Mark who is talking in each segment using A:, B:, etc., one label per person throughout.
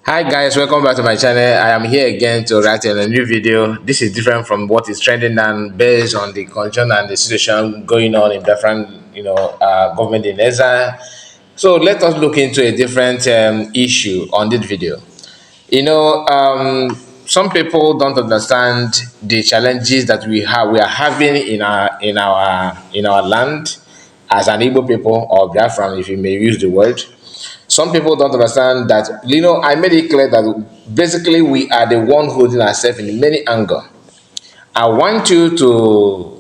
A: Hi guys, welcome back to my channel. I am here again to react on a new video. This is different from what is trending now based on the condition and the situation going on in different, government in Israel. So let us look into a different issue on this video. Some people don't understand the challenges that we are having in our land as an Igbo people or Biafran, if you may use the word. Some people don't understand that, I made it clear that basically we are the one holding ourselves in many angles. I want you to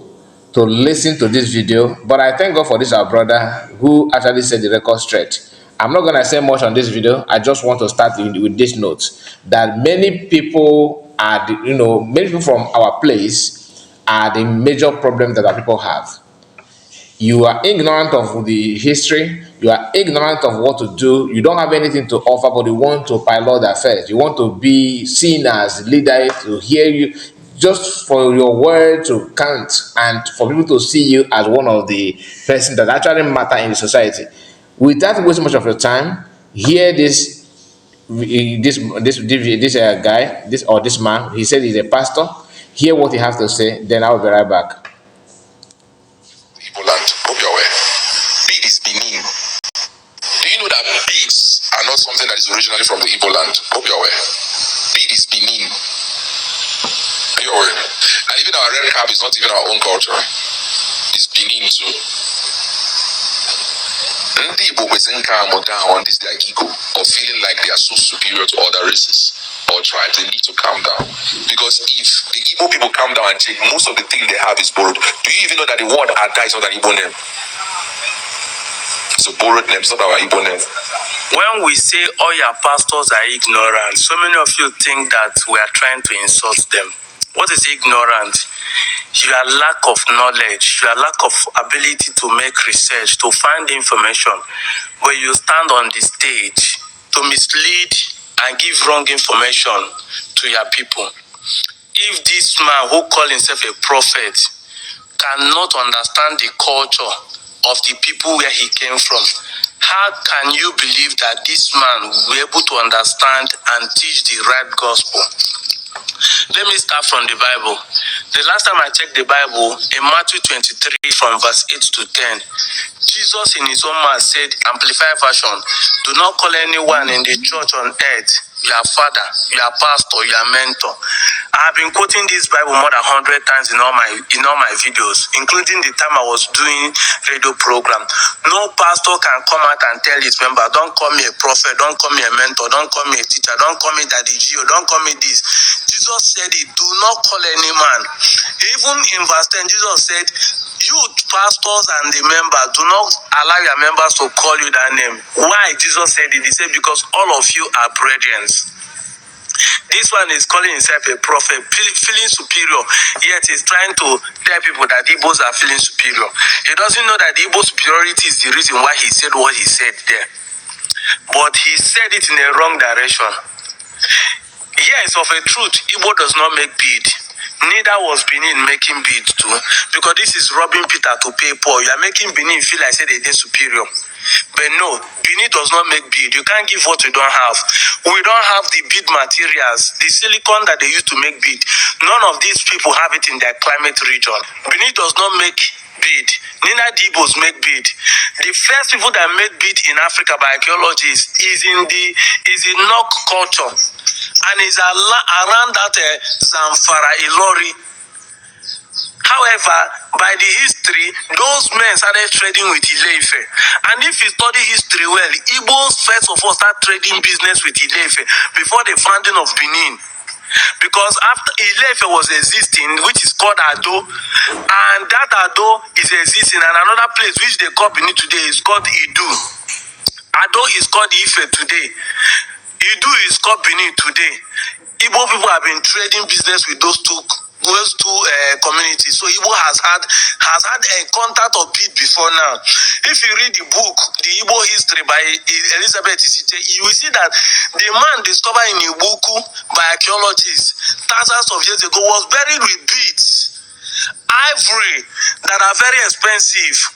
A: listen to this video, but I thank God for this our brother who actually said the record straight. I'm not going to say much on this video. I just want to start with this note that many people many people from our place are the major problem that our people have. You are ignorant of the history, you are ignorant of what to do, you don't have anything to offer, but you want to pilot affairs. You want to be seen as leader, to hear you, just for your word to count and for people to see you as one of the persons that actually matter in the society. Without wasting much of your time, hear this guy, this man. He said he's a pastor. Hear what he has to say, then I'll be right back.
B: Not something that is originally from the Igbo land. Hope you're aware. Bead is Benin. Are you aware? And even our red cap is not even our own culture. It's Benin too. Igbo down on this their ego of feeling like they are so superior to other races or tribes. They need to calm down. Because if the Igbo people calm down and check, most of the thing they have is borrowed. Do you even know that the word Ada is not an Igbo name? It's a borrowed name, it's not our Igbo name.
C: When we say all your pastors are ignorant, so many of you think that we are trying to insult them. What is ignorant? Your lack of knowledge, your lack of ability to make research, to find information, where you stand on the stage to mislead and give wrong information to your people. If this man who calls himself a prophet cannot understand the culture of the people where he came from, how can you believe that this man will be able to understand and teach the right gospel? Let me start from the Bible. The last time I checked the Bible, in Matthew 23 from verse 8 to 10, Jesus in his own mouth said, Amplified version, do not call anyone in the church on earth your father, your pastor, your mentor. I have been quoting this Bible more than 100 times in all my videos, including the time I was doing radio program. No pastor can come out and tell his member, don't call me a prophet, don't call me a mentor, don't call me a teacher, don't call me Daddy Gio, don't call me this. Jesus said it, do not call any man. Even in verse 10, Jesus said, you pastors and the members, do not allow your members to call you that name. Why Jesus said it? He said, because all of you are brethren. This one is calling himself a prophet, feeling superior, yet he's trying to tell people that Igbos are feeling superior. He doesn't know that Igbo superiority is the reason why he said what he said there. But he said it in a wrong direction. Yes, of a truth, Igbo does not make bead. Neither was Benin making beads too, because this is robbing Peter to pay Paul. You are making Benin feel like say they're superior. But no, Benin does not make bead. You can't give what we don't have. We don't have the bead materials, the silicon that they use to make bead. None of these people have it in their climate region. Benin does not make bead. Neither the Igbos make bead. The first people that made bead in Africa by archaeologists is in Nok culture. And it's around that Zamfara Ilori. However, by the history, those men started trading with Ile-Ife. And if you study history well, Igbos first of all start trading business with Ile-Ife before the founding of Benin. Because after Ile-Ife was existing, which is called Ado, and that Ado is existing, and another place which they call Benin today is called Idu. Ado is called Ife today. Idu is called Benin today. Igbo people have been trading business with those two communities. So Igbo has had a contact of bead before now. If you read the book, the Igbo history by Elizabeth Isite, you will see that the man discovered in Ibuku by archaeologists thousands of years ago was buried with beads, ivory that are very expensive.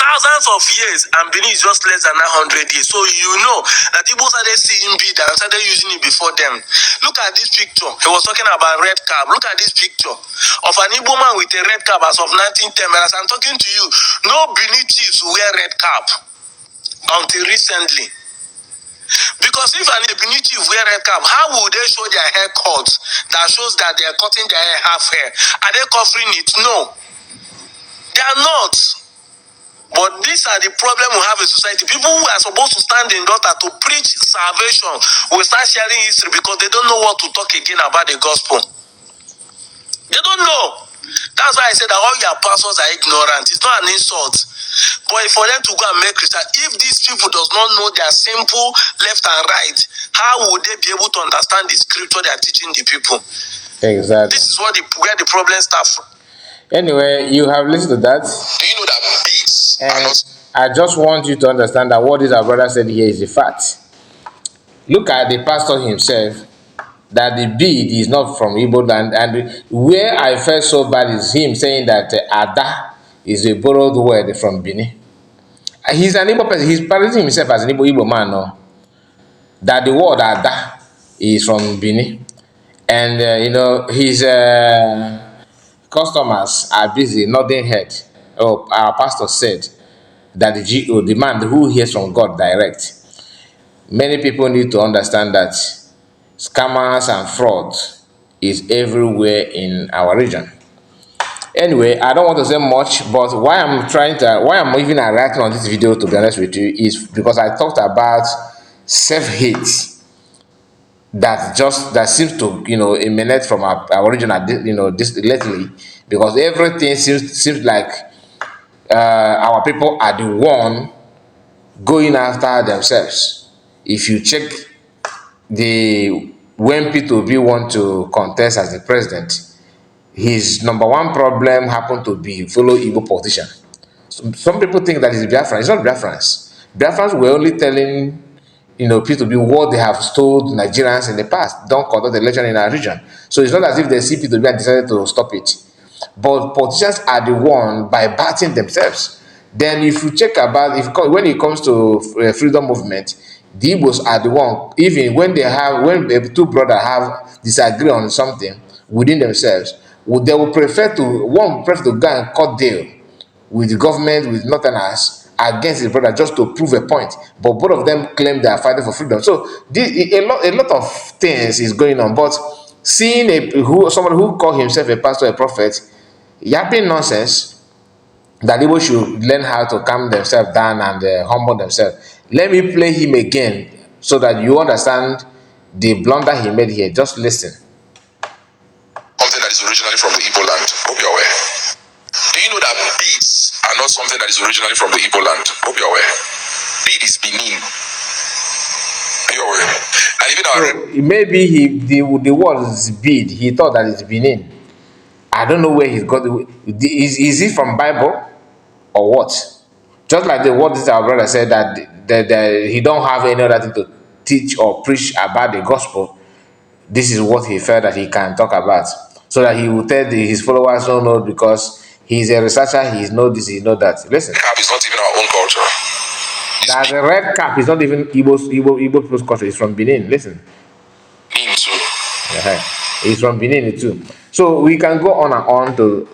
C: Thousands of years, and Benin is just less than 900 years. So you know that Igbo started started seeing bead and started using it before them. Look at this picture. He was talking about red cap. Look at this picture of an Igbo man with a red cap as of 1910. As I'm talking to you, no Benin chiefs wear red cap until recently. Because if an Benin chief wear red cap, how would they show their haircuts that shows that they are cutting their hair half hair? Are they covering it? No, they are not. But these are the problem we have in society. People who are supposed to stand in daughter to preach salvation will start sharing history because they don't know what to talk again about the gospel. They don't know. That's why I said that all your pastors are ignorant. It's not an insult. But for them to go and make Christian, if these people does not know their simple left and right, how would they be able to understand the scripture they are teaching the people?
A: Exactly.
C: This is where the problem starts from.
A: Anyway, you have listened to that.
B: Do you know that beads are
A: And
B: not?
A: I just want you to understand that what this our brother said here is a fact. Look at the pastor himself, that the bead is not from Igbo land. And where I felt so bad is him saying that Ada is a borrowed word from Benin. He's an Igbo person. He's parading himself as an Igbo man, no? That the word Ada is from Benin. And, his customers are busy nodding head. Oh, our pastor said that the GO, the man who hears from God direct. Many people need to understand that scammers and fraud is everywhere in our region. Anyway, I don't want to say much, but why I'm even writing on this video, to be honest with you, is because I talked about self-hate that seems to emanate from our region this lately, because everything seems like our people are the one going after themselves. If you check when P2B want to contest as the president, his number one problem happened to be fellow Igbo politician. Some people think that it's Biafran. It's not Biafrans. Biafrans were only telling P2B what they have told Nigerians in the past. Don't conduct election in our region. So it's not as if they see P2B and decided to stop it. But politicians are the one by batting themselves. Then if you check about, when it comes to freedom movement, the Igbos are the one, even when two brothers have disagree on something within themselves, they will prefer to go and cut deal with the government, with Northerners, against his brother, just to prove a point. But both of them claim they are fighting for freedom. So a lot of things is going on. But seeing someone who called himself a pastor, a prophet, yapping nonsense, that Igbo should learn how to calm themselves down and humble themselves. Let me play him again so that you understand the blunder he made here. Just listen.
B: Something that is originally from the Igbo land. Hope you're aware. Do you know that beads are not something that is originally from the Igbo land? Hope you're aware. Bead is Benin. Are you aware? And even our
A: Maybe the word is bead. He thought that it's Benin. I don't know where he's got it. Is it from Bible or what? Just like what this our brother said, that he don't have any other thing to teach or preach about the gospel. This is what he felt that he can talk about, so that he will tell his followers, no, because he's a researcher, he knows this, he knows that. Listen.
B: cap is not even our own culture.
A: That the red cap is not even Igbo people's culture. It's from Benin. Listen.
B: Benin too.
A: It's from Benin too. So we can go on and on to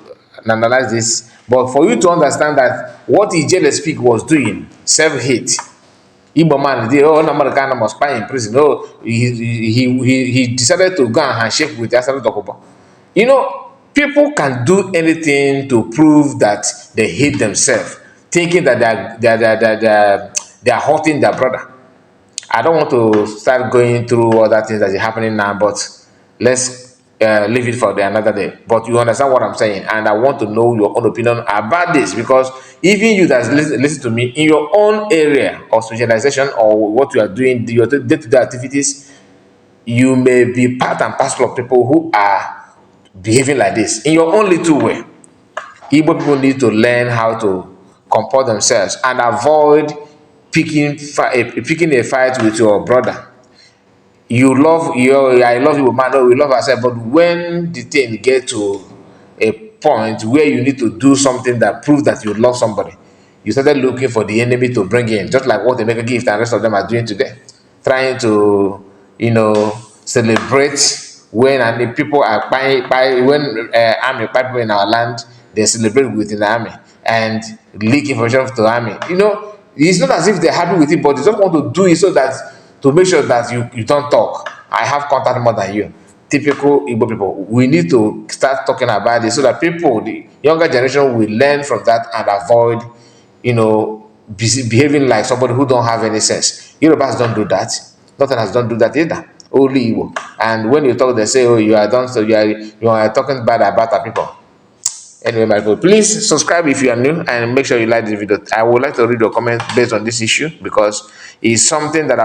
A: analyze this, but for you to understand that what Ijele Speak was doing, self-hate. Igbo man, must spy in prison. He decided to go and handshake with Asado Dokubo. People can do anything to prove that they hate themselves, thinking that they are hurting their brother. I don't want to start going through other things that are happening now, but let's leave it for another day. But you understand what I'm saying, and I want to know your own opinion about this, because even you that listen to me in your own area of specialization or what you are doing, your day-to-day activities, you may be part and parcel of people who are behaving like this in your own little way. Igbo people need to learn how to comport themselves and avoid picking a fight with your brother. I love you, man. No, we love ourselves. But when the thing get to a point where you need to do something that proves that you love somebody, you started looking for the enemy to bring in, just like what Emeka Gift and the rest of them are doing today. trying to, celebrate when and the people are when army people in our land, they celebrate within the army and leak information to the army. It's not as if they're happy with it, but they just want to do it so that to make sure that you don't talk. I have contact more than you. Typical Igbo people. We need to start talking about it so that people, the younger generation, will learn from that and avoid, behaving like somebody who don't have any sense. Yorubas don't do that. Northerners don't do that either. Only Igbo. And when you talk, they say, "Oh, you are done. So you are talking bad about our people." Anyway, my people, please subscribe if you are new and make sure you like this video. I would like to read your comment based on this issue because it's something that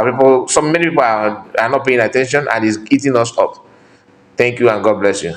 A: many people are not paying attention and is eating us up. Thank you and God bless you.